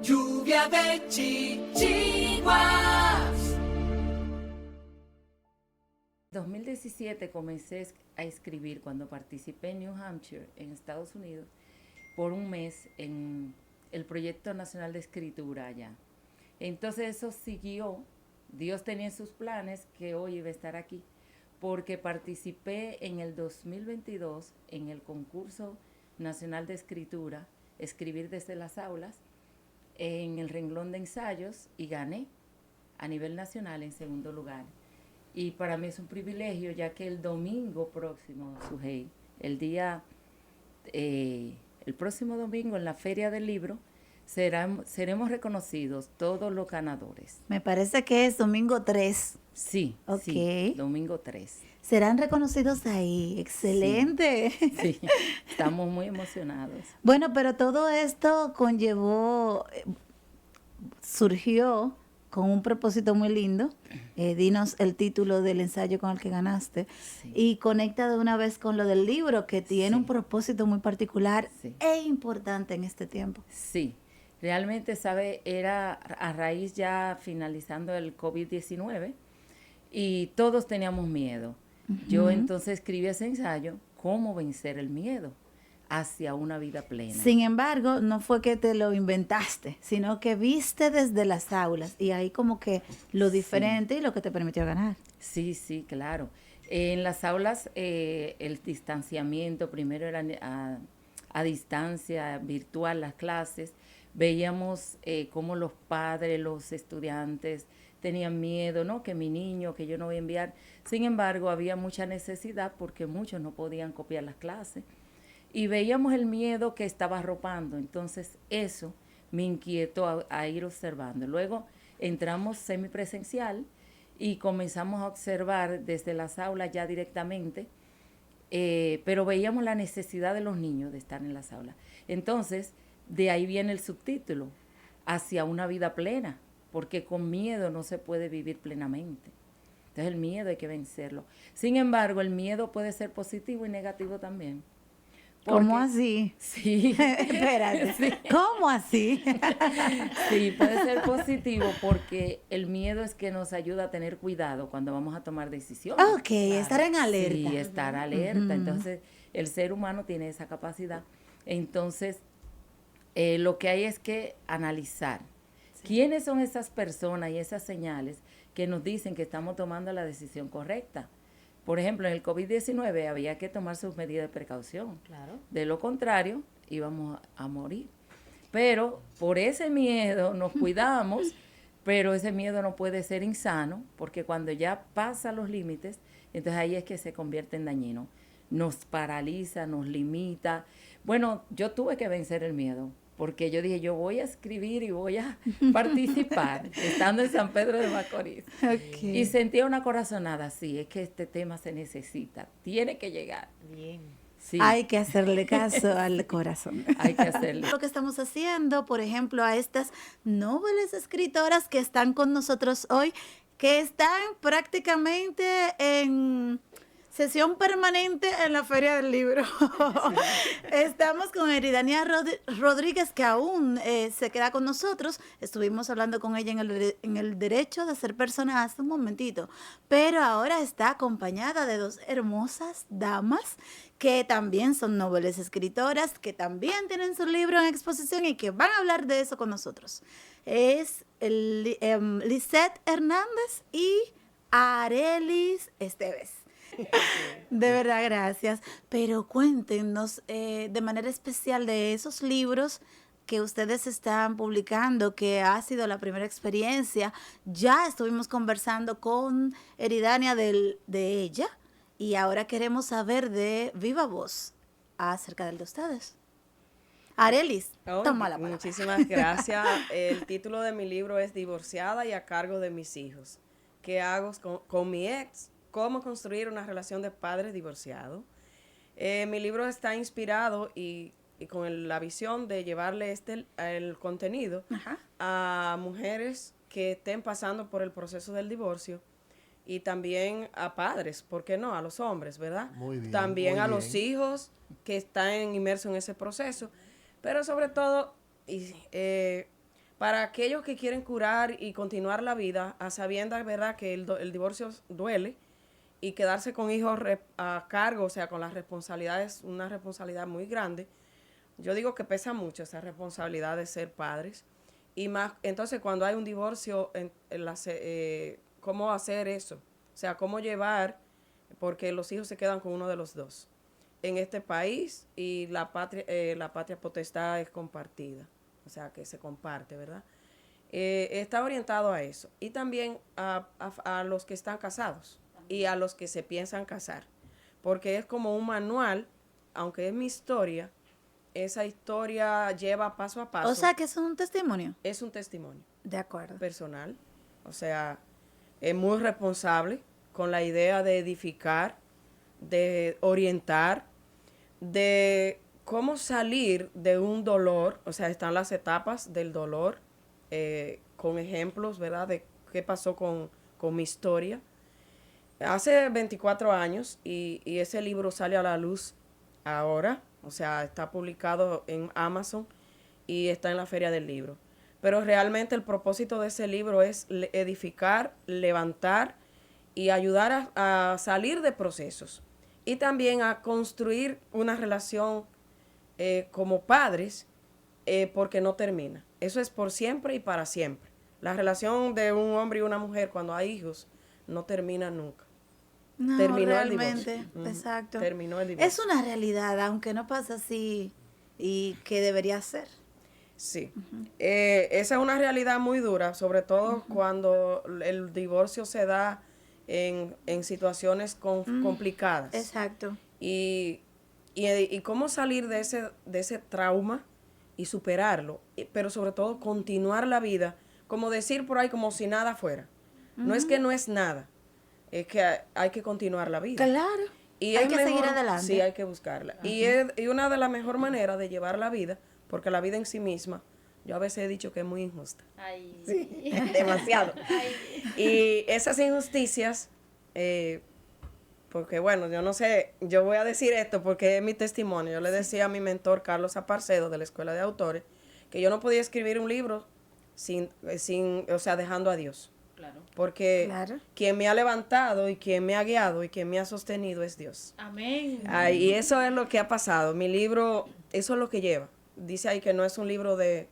Lluvia de chichiguas. 2017 comencé a escribir cuando participé en New Hampshire, en Estados Unidos, por un mes en el Proyecto Nacional de Escritura allá. Entonces eso siguió, Dios tenía sus planes que hoy iba a estar aquí, porque participé en el 2022 en el concurso nacional de escritura, Escribir desde las aulas, en el renglón de ensayos y gané a nivel nacional en segundo lugar. Y para mí es un privilegio, ya que el domingo próximo, Sujei, el próximo domingo en la Feria del Libro, seremos reconocidos todos los ganadores. Me parece que es domingo 3. Sí, Okay. sí, domingo 3. Serán reconocidos ahí. Excelente. Sí, estamos muy emocionados. Bueno, pero todo esto surgió con un propósito muy lindo. Dinos el título del ensayo con el que ganaste. Sí. Y conecta de una vez con lo del libro, que tiene un propósito muy particular e importante en este tiempo. Sí, realmente, ¿sabe? Era a raíz ya finalizando el COVID-19 y todos teníamos miedo. Yo entonces escribí ese ensayo, ¿cómo vencer el miedo hacia una vida plena? Sin embargo, no fue que te lo inventaste, sino que viste desde las aulas y ahí como que lo diferente y lo que te permitió ganar. Sí, sí, claro. En las aulas el distanciamiento, primero era a distancia, virtual las clases, veíamos cómo los padres, los estudiantes tenían miedo, ¿no? Que mi niño, que yo no voy a enviar. Sin embargo, había mucha necesidad porque muchos no podían copiar las clases. Y veíamos el miedo que estaba arropando. Entonces, eso me inquietó a ir observando. Luego entramos semipresencial y comenzamos a observar desde las aulas ya directamente, pero veíamos la necesidad de los niños de estar en las aulas. Entonces, de ahí viene el subtítulo, hacia una vida plena, porque con miedo no se puede vivir plenamente. Entonces el miedo hay que vencerlo. Sin embargo, el miedo puede ser positivo y negativo también. ¿Cómo así? Sí. Espérate. Sí. ¿Cómo así? Sí, puede ser positivo porque el miedo es que nos ayuda a tener cuidado cuando vamos a tomar decisiones. Ok, claro. Estar en alerta. Sí, estar alerta. Entonces, el ser humano tiene esa capacidad. Entonces, lo que hay es que analizar. ¿Quiénes son esas personas y esas señales que nos dicen que estamos tomando la decisión correcta? Por ejemplo, en el COVID-19 había que tomar sus medidas de precaución. Claro. De lo contrario, íbamos a morir. Pero por ese miedo nos cuidamos, pero ese miedo no puede ser insano, porque cuando ya pasa los límites, entonces ahí es que se convierte en dañino. Nos paraliza, nos limita. Bueno, yo tuve que vencer el miedo, porque yo dije, yo voy a escribir y voy a participar, estando en San Pedro de Macorís. Okay. Y sentía una corazonada, sí, es que este tema se necesita, tiene que llegar. Bien. Sí. Hay que hacerle caso al corazón. Hay que hacerle. Lo que estamos haciendo, por ejemplo, a estas nobles escritoras que están con nosotros hoy, que están prácticamente en sesión permanente en la Feria del Libro. Estamos con Eridania Rodríguez, que aún se queda con nosotros. Estuvimos hablando con ella en el derecho de ser persona hace un momentito, pero ahora está acompañada de dos hermosas damas que también son nobles escritoras, que también tienen su libro en exposición y que van a hablar de eso con nosotros. Es Lisette Hernández y Arelis Esteves. De verdad, gracias. Pero cuéntenos de manera especial de esos libros que ustedes están publicando, que ha sido la primera experiencia. Ya estuvimos conversando con Eridania de ella y ahora queremos saber de viva voz acerca del de ustedes. Arelis, toma la palabra. Muchísimas gracias. El título de mi libro es Divorciada y a cargo de mis hijos. ¿Qué hago con mi ex? ¿Cómo construir una relación de padres divorciados? Mi libro está inspirado y con la visión de llevarle el contenido a mujeres que estén pasando por el proceso del divorcio y también a padres, ¿por qué no? A los hombres, ¿verdad? Muy bien, también muy a bien. los hijos que están inmersos en ese proceso, pero sobre todo para aquellos que quieren curar y continuar la vida, a sabiendas, ¿verdad?, que el divorcio duele y quedarse con hijos a cargo, o sea, con las responsabilidades, una responsabilidad muy grande. Yo digo que pesa mucho esa responsabilidad de ser padres. Y más, entonces cuando hay un divorcio, ¿cómo hacer eso? O sea, ¿cómo llevar? Porque los hijos se quedan con uno de los dos en este país y la patria potestad es compartida, o sea, que se comparte, ¿verdad? Está orientado a eso. Y también a los que están casados y a los que se piensan casar, porque es como un manual, aunque es mi historia, esa historia lleva paso a paso. O sea, que es un testimonio. Es un testimonio De acuerdo. personal, o sea, es muy responsable con la idea de edificar, de orientar, de cómo salir de un dolor, o sea, están las etapas del dolor, con ejemplos, ¿verdad?, de qué pasó con mi historia. Hace 24 años y ese libro sale a la luz ahora, o sea, está publicado en Amazon y está en la Feria del Libro. Pero realmente el propósito de ese libro es edificar, levantar y ayudar a salir de procesos y también a construir una relación como padres, porque no termina. Eso es por siempre y para siempre. La relación de un hombre y una mujer cuando hay hijos no termina nunca. No, Terminó realmente, el divorcio. exacto. Terminó el divorcio. Es una realidad, aunque no pasa así y que debería ser. Sí. Esa es una realidad muy dura, sobre todo cuando el divorcio se da en situaciones complicadas. Exacto. Y cómo salir de ese trauma y superarlo, pero sobre todo continuar la vida, como decir por ahí como si nada fuera. No es que no es nada, es que hay que continuar la vida. Claro. Y Hay es que seguir adelante. Sí, hay que buscarla. Y una de las mejores maneras de llevar la vida, porque la vida en sí misma, yo a veces he dicho que es muy injusta. Ay. Sí, demasiado. Y esas injusticias, porque bueno, yo no sé, yo voy a decir esto porque es mi testimonio. Yo le decía a mi mentor, Carlos Aparcedo, de la Escuela de Autores, que yo no podía escribir un libro sin o sea, dejando a Dios. Claro. Porque Claro. quien me ha levantado y quien me ha guiado y quien me ha sostenido es Dios. Amén. Y eso es lo que ha pasado. Mi libro, eso es lo que lleva. Dice ahí que no es un libro de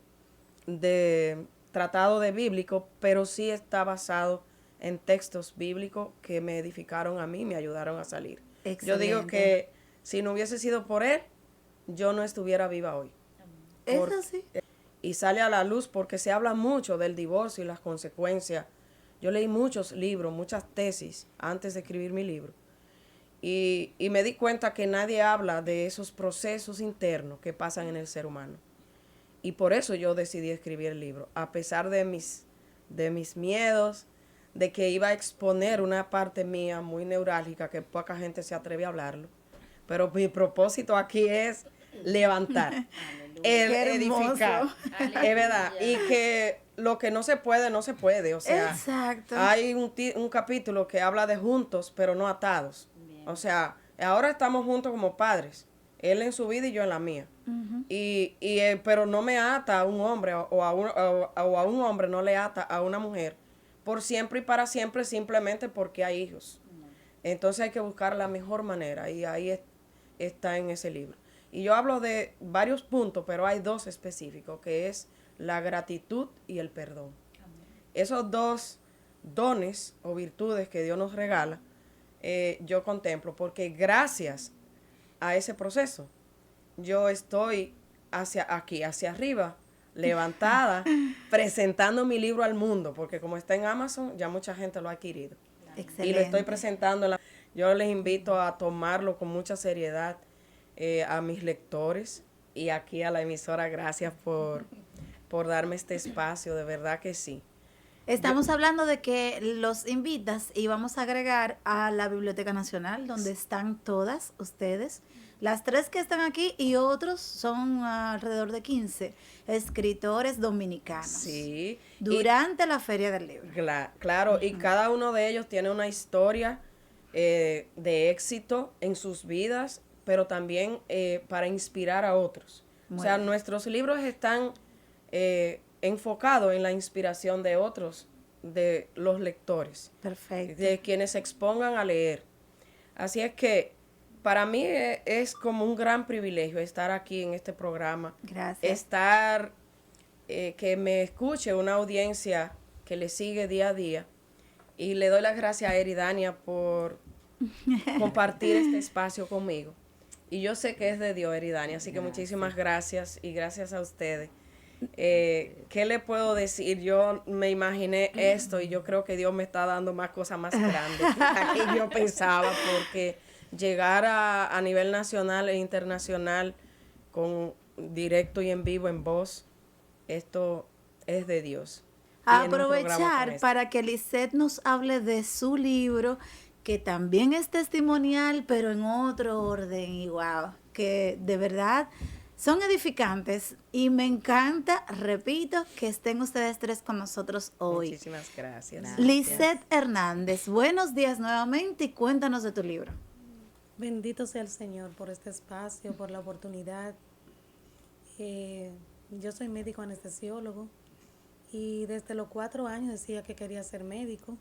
tratado de bíblico, pero sí está basado en textos bíblicos que me edificaron a mí, me ayudaron a salir. Excelente. Yo digo que si no hubiese sido por él, yo no estuviera viva hoy. Es así. Y sale a la luz porque se habla mucho del divorcio y las consecuencias. Yo leí muchos libros, muchas tesis antes de escribir mi libro. Y me di cuenta que nadie habla de esos procesos internos que pasan en el ser humano. Y por eso yo decidí escribir el libro, a pesar de mis miedos, de que iba a exponer una parte mía muy neurálgica que poca gente se atreve a hablarlo. Pero mi propósito aquí es levantar, edificar, es verdad, y que lo que no se puede, no se puede, o sea, exacto. hay un capítulo que habla de juntos, pero no atados. Bien. O sea, ahora estamos juntos como padres, él en su vida y yo en la mía. Pero no me ata a un hombre o a un hombre no le ata a una mujer por siempre y para siempre, simplemente porque hay hijos. Entonces hay que buscar la mejor manera y ahí está en ese libro. Y yo hablo de varios puntos, pero hay dos específicos, que es la gratitud y el perdón. Esos dos dones o virtudes que Dios nos regala, yo contemplo, porque gracias a ese proceso, yo estoy hacia arriba, levantada, presentando mi libro al mundo, porque como está en Amazon, ya mucha gente lo ha adquirido. Excelente. Y lo estoy presentando. Yo les invito a tomarlo con mucha seriedad, a mis lectores y aquí a la emisora. Gracias por darme este espacio, de verdad que sí. Estamos hablando de que los invitas y vamos a agregar a la Biblioteca Nacional, donde están todas ustedes. Las 3 que están aquí y otros son alrededor de 15 escritores dominicanos. Sí. Durante la Feria del Libro. Claro, y cada uno de ellos tiene una historia de éxito en sus vidas, pero también para inspirar a otros. O sea, nuestros libros están enfocado en la inspiración de otros, de los lectores, Perfecto. de quienes se expongan a leer. Así es que para mí es como un gran privilegio estar aquí en este programa. Gracias. Estar, que me escuche una audiencia que le sigue día a día. Y le doy las gracias a Eridania por compartir este espacio conmigo. Y yo sé que es de Dios, Eridania, así que muchísimas gracias y gracias a ustedes. ¿Qué le puedo decir? Yo me imaginé esto y yo creo que Dios me está dando más cosas más grandes que las que yo pensaba, porque llegar a nivel nacional e internacional con directo y en vivo, en voz, esto es de Dios. Y en un programa como Aprovechar este. para que Lisette nos hable de su libro, que también es testimonial, pero en otro orden. Y wow, que de verdad son edificantes. Y me encanta, repito, que estén ustedes tres con nosotros hoy. Muchísimas gracias. Lisette Hernández, buenos días nuevamente y cuéntanos de tu libro. Bendito sea el Señor por este espacio, por la oportunidad. Yo soy médico anestesiólogo y desde los 4 años decía que quería ser médico,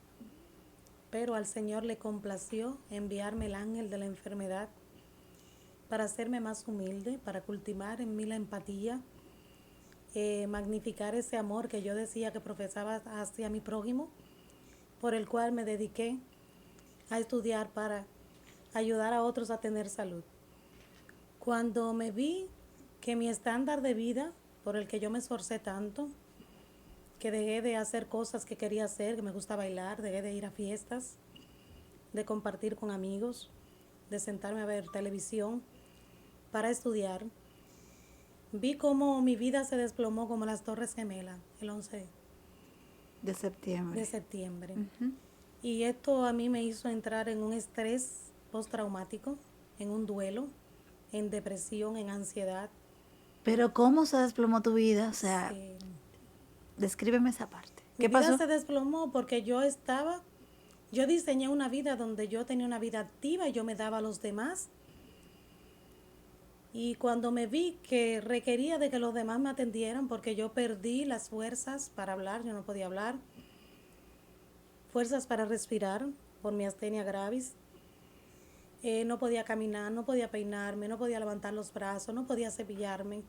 pero al Señor le complació enviarme el ángel de la enfermedad para hacerme más humilde, para cultivar en mí la empatía, magnificar ese amor que yo decía que profesaba hacia mi prójimo, por el cual me dediqué a estudiar para ayudar a otros a tener salud. Cuando me vi que mi estándar de vida, por el que yo me esforcé tanto, que dejé de hacer cosas que quería hacer, que me gusta bailar, dejé de ir a fiestas, de compartir con amigos, de sentarme a ver televisión para estudiar, vi cómo mi vida se desplomó como las Torres Gemelas el 11 De septiembre. de septiembre. Y esto a mí me hizo entrar en un estrés postraumático, en un duelo, en depresión, en ansiedad. Pero ¿cómo se desplomó tu vida? O sea, Sí. descríbeme esa parte. Mi ¿Qué vida pasó? se desplomó porque yo diseñé una vida donde yo tenía una vida activa y yo me daba a los demás. Y cuando me vi que requería de que los demás me atendieran porque yo perdí las fuerzas para hablar, yo no podía hablar, fuerzas para respirar por mi astenia gravis, no podía caminar, no podía peinarme, no podía levantar los brazos, no podía cepillarme.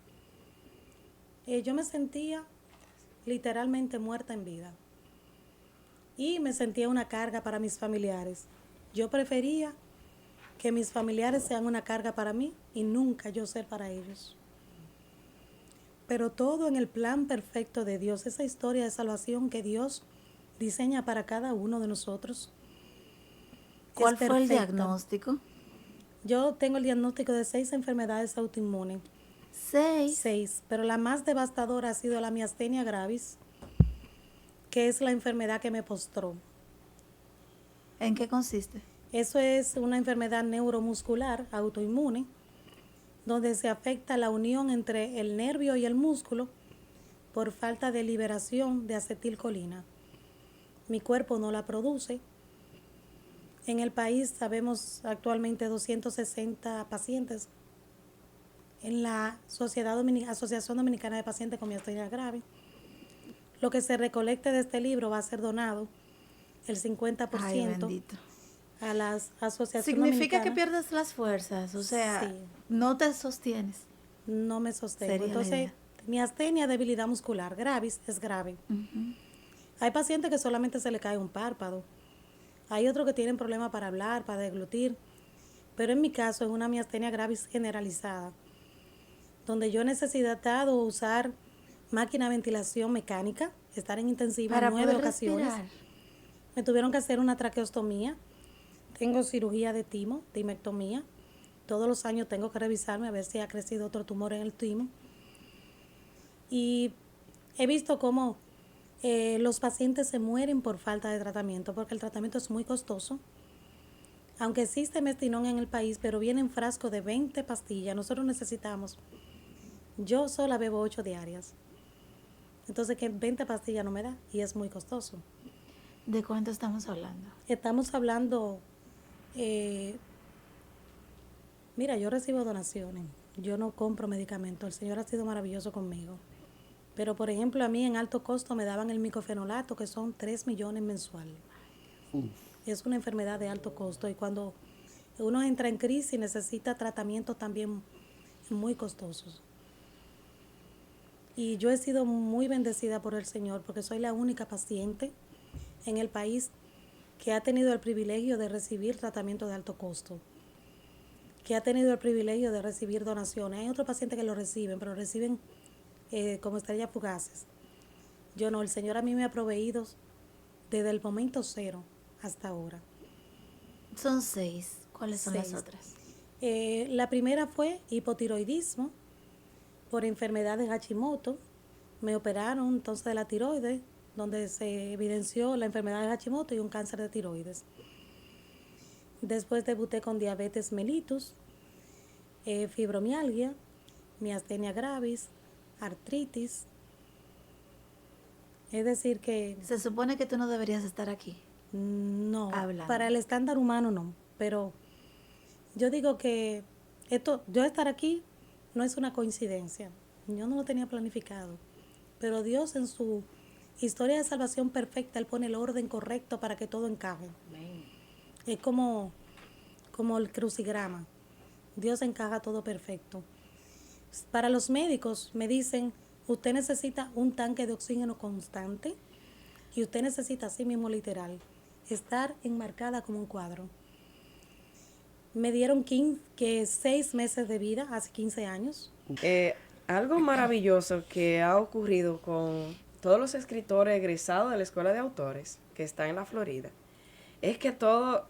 Yo me sentía literalmente muerta en vida y me sentía una carga para mis familiares. Yo prefería que mis familiares sean una carga para mí y nunca yo ser para ellos. Pero todo en el plan perfecto de Dios, esa historia de salvación que Dios diseña para cada uno de nosotros. ¿Cuál es fue el perfecta. diagnóstico? Yo tengo el diagnóstico de 6 enfermedades autoinmunes. 6. 6, pero la más devastadora ha sido la miastenia gravis, que es la enfermedad que me postró. ¿En qué consiste? Eso es una enfermedad neuromuscular autoinmune, donde se afecta la unión entre el nervio y el músculo por falta de liberación de acetilcolina. Mi cuerpo no la produce. En el país sabemos actualmente 260 pacientes en la Asociación Dominicana de Pacientes con Miastenia Grave. Lo que se recolecte de este libro va a ser donado el 50% Ay, bendito. a las asociaciones Significa que dominicanas. pierdes las fuerzas, o sea, Sí. no te sostienes. No me sostengo. Sería la Entonces, idea. miastenia, debilidad muscular, gravis, es grave. Hay pacientes que solamente se le cae un párpado. Hay otros que tienen problemas para hablar, para deglutir. Pero en mi caso es una miastenia gravis generalizada, donde yo he necesitado usar máquina de ventilación mecánica, estar en intensiva Para en 9 poder ocasiones. respirar. Me tuvieron que hacer una traqueostomía. Tengo cirugía de timo, timectomía. Todos los años tengo que revisarme a ver si ha crecido otro tumor en el timo. Y he visto cómo los pacientes se mueren por falta de tratamiento, porque el tratamiento es muy costoso. Aunque existe Mestinón en el país, pero viene en frasco de 20 pastillas. Nosotros necesitamos. Yo sola bebo 8 diarias. Entonces, que 20 pastillas no me da y es muy costoso. ¿De cuánto estamos hablando? Estamos hablando, mira, yo recibo donaciones, yo no compro medicamentos, el Señor ha sido maravilloso conmigo, Pero, por ejemplo, a mí en alto costo me daban el micofenolato, que son 3 millones mensuales. Es una enfermedad de alto costo y cuando uno entra en crisis necesita tratamientos también muy costosos. Y yo he sido muy bendecida por el Señor porque soy la única paciente en el país que ha tenido el privilegio de recibir tratamiento de alto costo, que ha tenido el privilegio de recibir donaciones. Hay otros pacientes que lo reciben, pero reciben como estrellas fugaces. Yo no, el Señor a mí me ha proveído desde el momento cero hasta ahora. Son 6. ¿Cuáles son las 6. otras? La primera fue hipotiroidismo por enfermedad de Hashimoto. Me operaron entonces de la tiroides, donde se evidenció la enfermedad de Hashimoto y un cáncer de tiroides. Después debuté con diabetes mellitus, fibromialgia, miastenia gravis, artritis. Es decir que Se supone que tú no deberías estar aquí. no, Hablando. para el estándar humano no, pero yo digo que yo estar aquí no es una coincidencia. Yo no lo tenía planificado, pero Dios en su historia de salvación perfecta, Él pone el orden correcto para que todo encaje. Es como el crucigrama. Dios encaja todo perfecto. Para los médicos me dicen, usted necesita un tanque de oxígeno constante y usted necesita, así mismo literal, estar enmarcada como un cuadro. Me dieron 6 meses de vida hace 15 años. Algo maravilloso que ha ocurrido con todos los escritores egresados de la Escuela de Autores que está en la Florida es que todos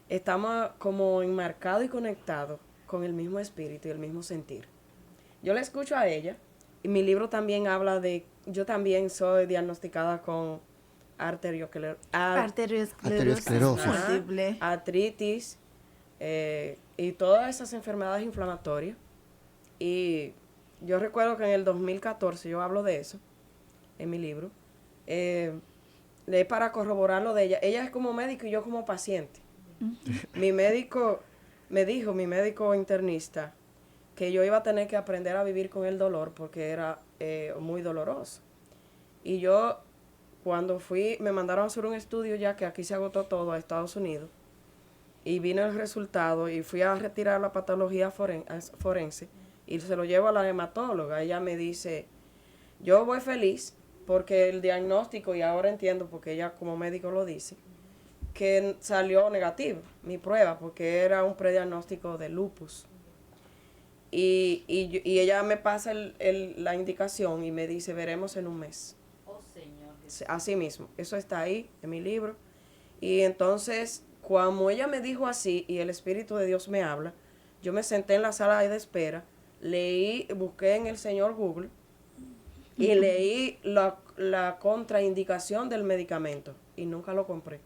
estamos como enmarcados y conectados con el mismo espíritu y el mismo sentir. Yo la escucho a ella y mi libro también habla de, yo también soy diagnosticada con Arteriosclerosis múltiple. artritis y todas esas enfermedades inflamatorias. Y yo recuerdo que en el 2014 yo hablo de eso en mi libro. Para corroborar lo de ella. Ella es como médico y yo como paciente. Mi médico me dijo, mi médico internista, que yo iba a tener que aprender a vivir con el dolor porque era muy doloroso. Y yo, cuando me mandaron a hacer un estudio ya que aquí se agotó todo a Estados Unidos, y vino el resultado y fui a retirar la patología forense y se lo llevo a la hematóloga. Ella me dice, yo voy feliz porque el diagnóstico, y ahora entiendo porque ella como médico lo dice, que salió negativo mi prueba porque era un prediagnóstico de lupus. Y ella me pasa la indicación y me dice, veremos en un mes. Oh, Señor. Así mismo, eso está ahí en mi libro. Y entonces, cuando ella me dijo así y el Espíritu de Dios me habla, yo me senté en la sala de espera, busqué en el señor Google y leí la contraindicación del medicamento y nunca lo compré.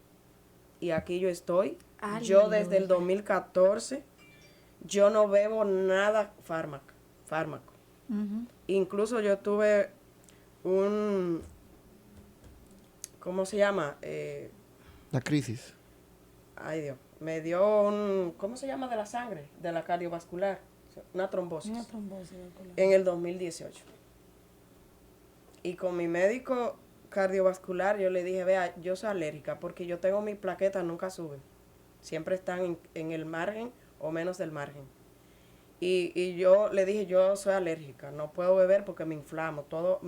Y aquí yo estoy. Yo desde el 2014, yo no bebo nada fármaco. Incluso yo tuve ¿cómo se llama? La crisis. Ay Dios, me dio ¿cómo se llama de la sangre? De la cardiovascular, una trombosis. Una trombosis vascular. En el 2018. Y con mi médico cardiovascular yo le dije, vea, yo soy alérgica porque yo tengo mis plaquetas, nunca suben. Siempre están en el margen o menos del margen. Y yo le dije, yo soy alérgica, no puedo beber porque me inflamo todo,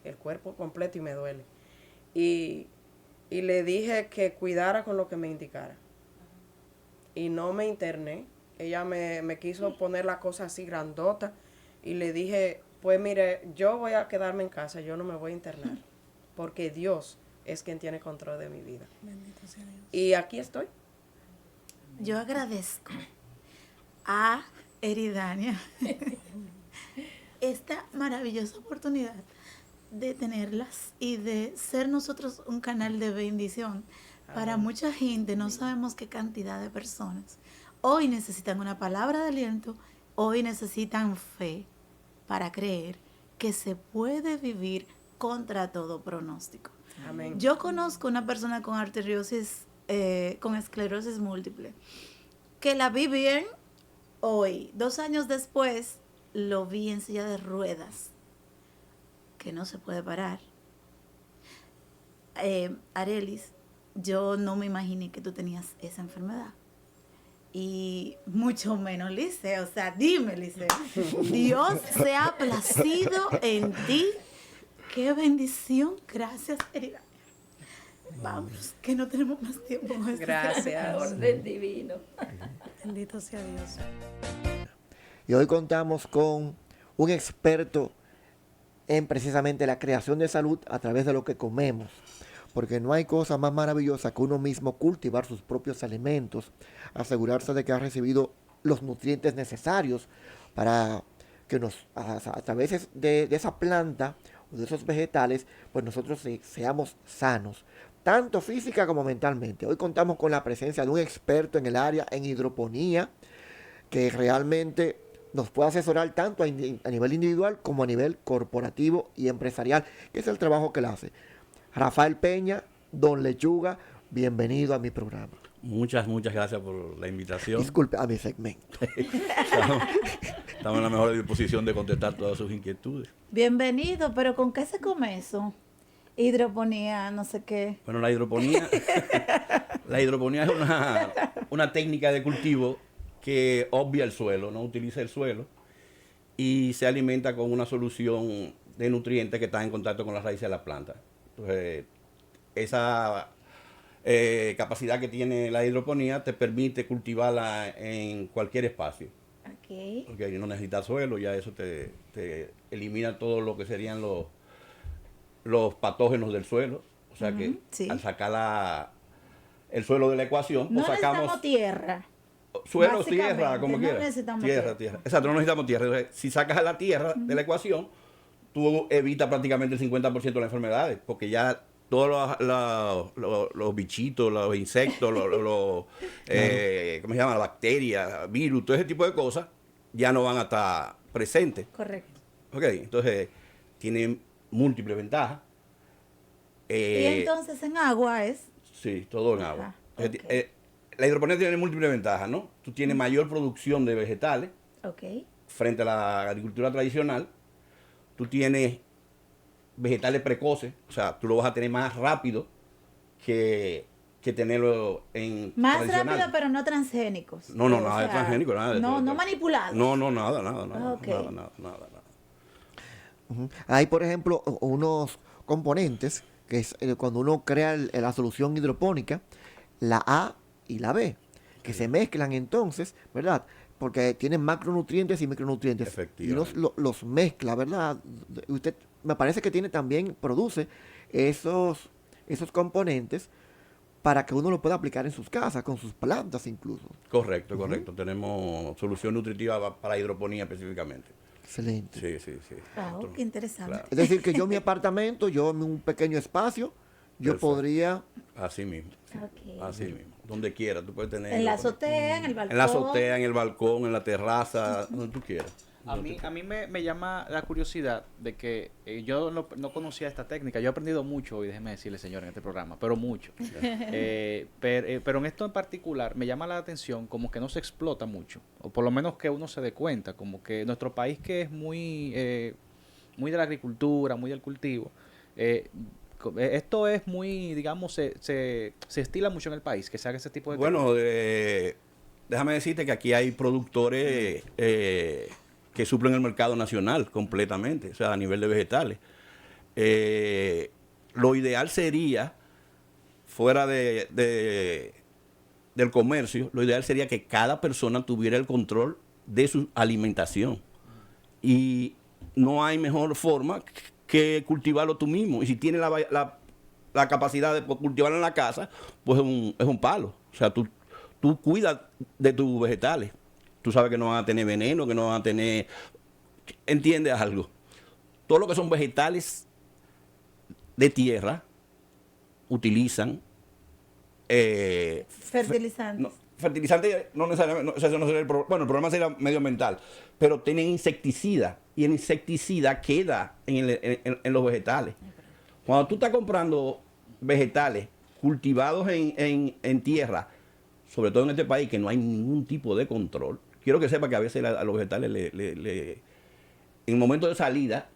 el cuerpo completo y me duele. Y le dije que cuidara con lo que me indicara. Y no me interné. Ella me quiso poner la cosa así grandota y le dije, pues mire, yo voy a quedarme en casa, yo no me voy a internar, porque Dios es quien tiene control de mi vida. Bendito sea Dios. Y aquí estoy. Yo agradezco a Eridania esta maravillosa oportunidad de tenerlas y de ser nosotros un canal de bendición para mucha gente. No sabemos qué cantidad de personas hoy necesitan una palabra de aliento, hoy necesitan fe para creer que se puede vivir contra todo pronóstico. Amén. Yo conozco una persona con arteriosis, con esclerosis múltiple, que la vi bien hoy. 2 años después, lo vi en silla de ruedas. que no se puede parar. Arelis, yo no me imaginé que tú tenías esa enfermedad. Y mucho menos Lice, o sea, dime Lice, Dios se ha placido en ti. Qué bendición, gracias querida. Vamos, que no tenemos más tiempo. Gracias. Orden divino. Bendito sea Dios. Y hoy contamos con un experto en precisamente la creación de salud a través de lo que comemos. Porque no hay cosa más maravillosa que uno mismo cultivar sus propios alimentos, asegurarse de que ha recibido los nutrientes necesarios para que a través de esa planta o de esos vegetales, pues nosotros seamos sanos, tanto física como mentalmente. Hoy contamos con la presencia de un experto en el área en hidroponía, que realmente nos puede asesorar tanto a nivel individual como a nivel corporativo y empresarial, que es el trabajo que él hace. Rafael Peña, Don Lechuga, bienvenido a mi programa. Muchas gracias por la invitación. Disculpe, a mi segmento. Estamos en la mejor disposición de contestar todas sus inquietudes. Bienvenido, pero ¿con qué se come eso? Hidroponía, no sé qué. Bueno, la hidroponía es una técnica de cultivo que obvia el suelo, no utiliza el suelo y se alimenta con una solución de nutrientes que está en contacto con las raíces de la planta. Entonces, esa capacidad que tiene la hidroponía te permite cultivarla en cualquier espacio. Okay. Porque no necesitas suelo, ya eso te elimina todo lo que serían los patógenos del suelo. O sea que sí. al sacar el suelo de la ecuación, No pues sacamos necesitamos tierra. suelo, tierra, como no quieras. necesitamos Tierra. Exacto, no necesitamos tierra. Entonces, si sacas la tierra de la ecuación, tú evitas prácticamente el 50% de las enfermedades, porque ya todos los bichitos, los insectos, ¿cómo se llama? Las bacterias, virus, todo ese tipo de cosas, ya no van a estar presentes. Correcto. Ok, entonces tiene múltiples ventajas. Y entonces en agua es... Sí, todo en agua. Ajá, Entonces, ok. la hidroponía tiene múltiples ventajas, ¿no? Tú tienes mayor producción de vegetales Ok. frente a la agricultura tradicional. Tú tienes vegetales precoces, o sea, tú lo vas a tener más rápido que tenerlo en Más tradicional. rápido, pero no transgénicos. No, nada de transgénico, nada de No, todo. no manipulados. No, nada. Ok. Nada. Ujú. Hay, por ejemplo, unos componentes que es cuando uno crea la solución hidropónica, la A y la B, que se mezclan entonces, ¿verdad? Porque tienen macronutrientes y micronutrientes. Y Efectivamente. los mezcla, ¿verdad? Usted me parece que produce esos componentes para que uno lo pueda aplicar en sus casas, con sus plantas incluso. Correcto. Tenemos solución nutritiva para hidroponía específicamente. Excelente. Sí. Oh, qué interesante. Claro. Es decir, que yo en mi apartamento, yo en un pequeño espacio, yo Perfecto. podría... Así mismo. Ok. Así mismo. Donde quiera, tú puedes tener. En la azotea, en el balcón. En la azotea, en el balcón, en la terraza, donde tú quieras. A mí me llama la curiosidad de que yo no conocía esta técnica. Yo he aprendido mucho hoy, déjeme decirle, señor, en este programa, pero mucho. Pero en esto en particular me llama la atención como que no se explota mucho, o por lo menos que uno se dé cuenta, como que nuestro país que es muy de la agricultura, muy del cultivo, esto es muy, digamos, se estila mucho en el país, que se haga ese tipo de Bueno, déjame decirte que aquí hay productores que suplen el mercado nacional completamente, o sea, a nivel de vegetales. Lo ideal sería, fuera del comercio, lo ideal sería que cada persona tuviera el control de su alimentación. Y no hay mejor forma que cultivarlo tú mismo. Y si tienes la capacidad de cultivarlo en la casa, pues es un palo. O sea, tú cuidas de tus vegetales. Tú sabes que no van a tener veneno, que no van a tener... ¿Entiendes algo? Todo lo que son vegetales de tierra utilizan... Fertilizantes. Fertilizantes no necesariamente... Eso no sería el problema sería medioambiental. Pero tienen insecticida. Y el insecticida queda en los vegetales. Cuando tú estás comprando vegetales cultivados en tierra, sobre todo en este país, que no hay ningún tipo de control. Quiero que sepa que a veces a los vegetales en el momento de salida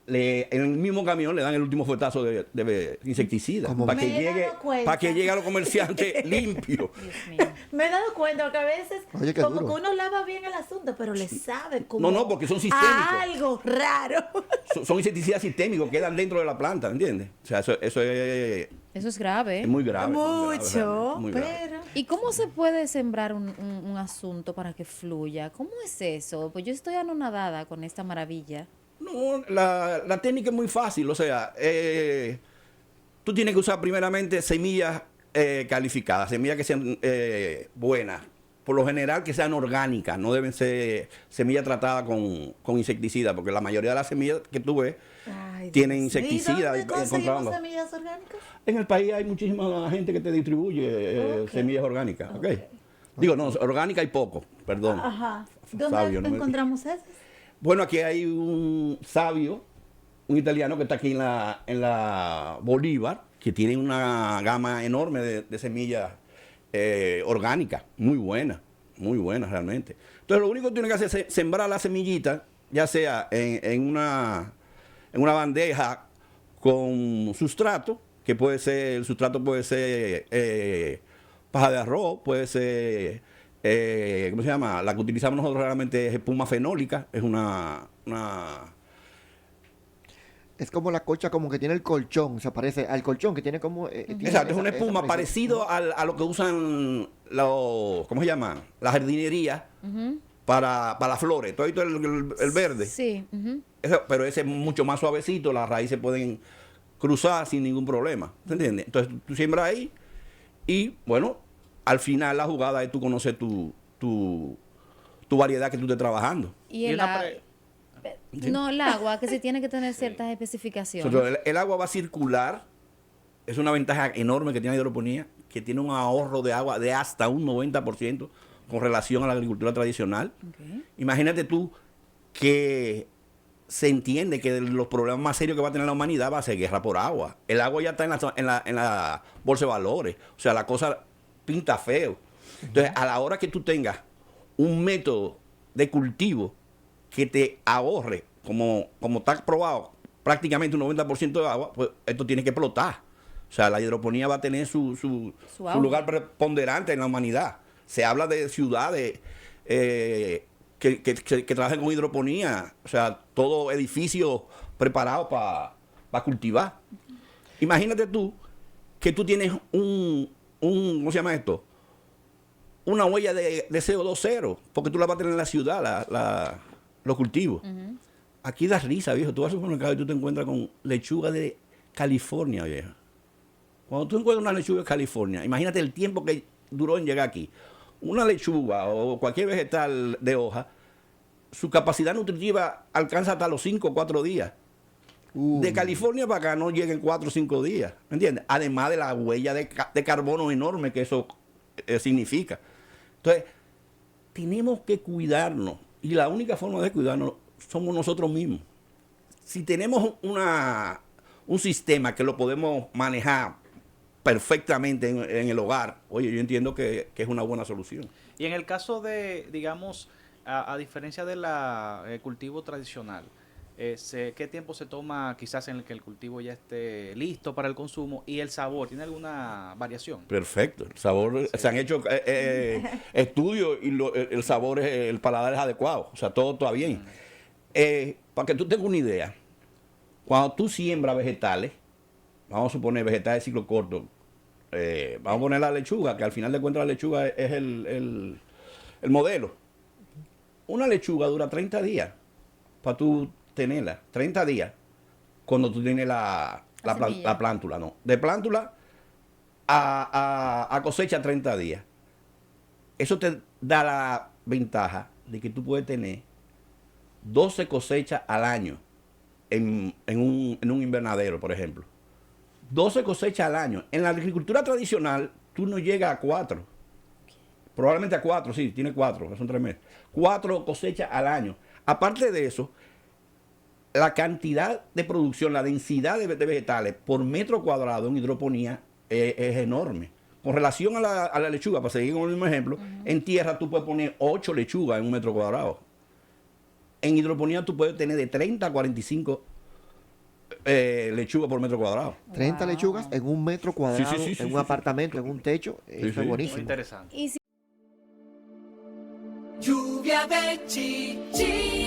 en el mismo camión le dan el último fuetazo de insecticida Como para que me he llegue dado cuenta. para que llegue a los comerciantes limpio. Dios mío. Me he dado cuenta que a veces Oye, qué como duro. que uno lava bien el asunto, pero le sabe como No, porque son sistémicos. a algo raro. Son insecticidas sistémicos, quedan dentro de la planta, ¿entiendes? O sea, eso Eso es grave. es muy grave. Mucho, muy grave. pero ¿Y cómo se puede sembrar un asunto para que fluya? ¿Cómo es eso? Pues yo estoy anonadada con esta maravilla. No, la técnica es muy fácil, o sea, tú tienes que usar primeramente semillas calificadas, semillas que sean buenas, por lo general que sean orgánicas, no deben ser semillas tratadas con insecticidas, porque la mayoría de las semillas que tú ves tienen insecticidas. ¿Y dónde conseguimos encontramos- semillas orgánicas? En el país hay muchísima gente que te distribuye Ok. semillas orgánicas, ¿ok? Digo, no, orgánica hay poco, perdón. Ajá. ¿Dónde Sabio, no me- encontramos esas? Bueno, aquí hay un sabio, un italiano que está aquí en la Bolívar, que tiene una gama enorme de semillas orgánicas, muy buenas realmente. Entonces, lo único que tiene que hacer es sembrar la semillita, ya sea en una bandeja con sustrato, que puede ser, el sustrato puede ser paja de arroz, puede ser, ¿cómo se llama? La que utilizamos nosotros realmente es espuma fenólica, es una Es como la cocha como que tiene el colchón, se parece al colchón que tiene como... tiene exacto, es esa- una esa espuma parecida. parecido a lo que usan los, ¿cómo se llama? La jardinería para las flores, todo esto el verde. Sí. Ujú. Pero ese es mucho más suavecito, las raíces pueden cruzar sin ningún problema, ¿te entiendes? Entonces tú siembras ahí y bueno, al final la jugada es tú conocer tu variedad que tú estés trabajando. Y Y el, una a- pre- no, el agua, que se tiene que tener ciertas especificaciones. Entonces, el agua va a circular, es una ventaja enorme que tiene la hidroponía, que tiene un ahorro de agua de hasta un 90% con relación a la agricultura tradicional. Ok. Imagínate tú que se entiende que de los problemas más serios que va a tener la humanidad va a ser guerra por agua. El agua ya está en la bolsa de valores. O sea, la cosa pinta feo. Entonces, a la hora que tú tengas un método de cultivo que te ahorre, como está probado, prácticamente un 90% de agua, pues esto tiene que explotar. O sea, la hidroponía va a tener su auge. lugar preponderante en la humanidad. Se habla de ciudades que trabajen con hidroponía, o sea, todo edificio preparado para cultivar. Imagínate tú que tú tienes ¿cómo se llama esto? Una huella de CO2 cero, porque tú la vas a tener en la ciudad, los cultivos. Aquí da risa, viejo. Tú vas al supermercado y tú te encuentras con lechuga de California, vieja. Cuando tú encuentras una lechuga de California, imagínate el tiempo que duró en llegar aquí. Una lechuga o cualquier vegetal de hoja, su capacidad nutritiva alcanza hasta los 5 o 4 días. De California para acá no llegan 4 o 5 días, ¿me entiendes? Además de la huella de carbono enorme que eso significa. Entonces, tenemos que cuidarnos y la única forma de cuidarnos somos nosotros mismos. Si tenemos un sistema que lo podemos manejar perfectamente en el hogar, oye, yo entiendo que es una buena solución. Y en el caso de, digamos, a diferencia del cultivo tradicional, ¿qué tiempo se toma quizás en el que el cultivo ya esté listo para el consumo? Y el sabor, ¿tiene alguna variación? Perfecto. El sabor, se han hecho estudios y el sabor, el paladar es adecuado. O sea, todo está bien. Para que tú tengas una idea, cuando tú siembras vegetales, vamos a suponer vegetales de ciclo corto, vamos a poner la lechuga, que al final de cuentas la lechuga es el modelo. Una lechuga dura 30 días para tú tenerla, 30 días, cuando tú tienes la semilla. plántula, ¿no? De plántula a cosecha 30 días. Eso te da la ventaja de que tú puedes tener 12 cosechas al año en un invernadero, por ejemplo. 12 cosechas al año. En la agricultura tradicional, tú no llegas a 4. Probablemente a 4, sí, tiene 4, son 3 meses. 4 cosechas al año. Aparte de eso, la cantidad de producción, la densidad de vegetales por metro cuadrado en hidroponía es enorme. Con relación a la lechuga, para seguir con el mismo ejemplo, en tierra tú puedes poner 8 lechugas en un metro cuadrado. En hidroponía tú puedes tener de 30 a 45 lechugas por metro cuadrado. 30 lechugas en un metro cuadrado, Sí, en un apartamento, en un techo. Eso es sí. Muy buenísimo. interesante. Lluvia de chichis.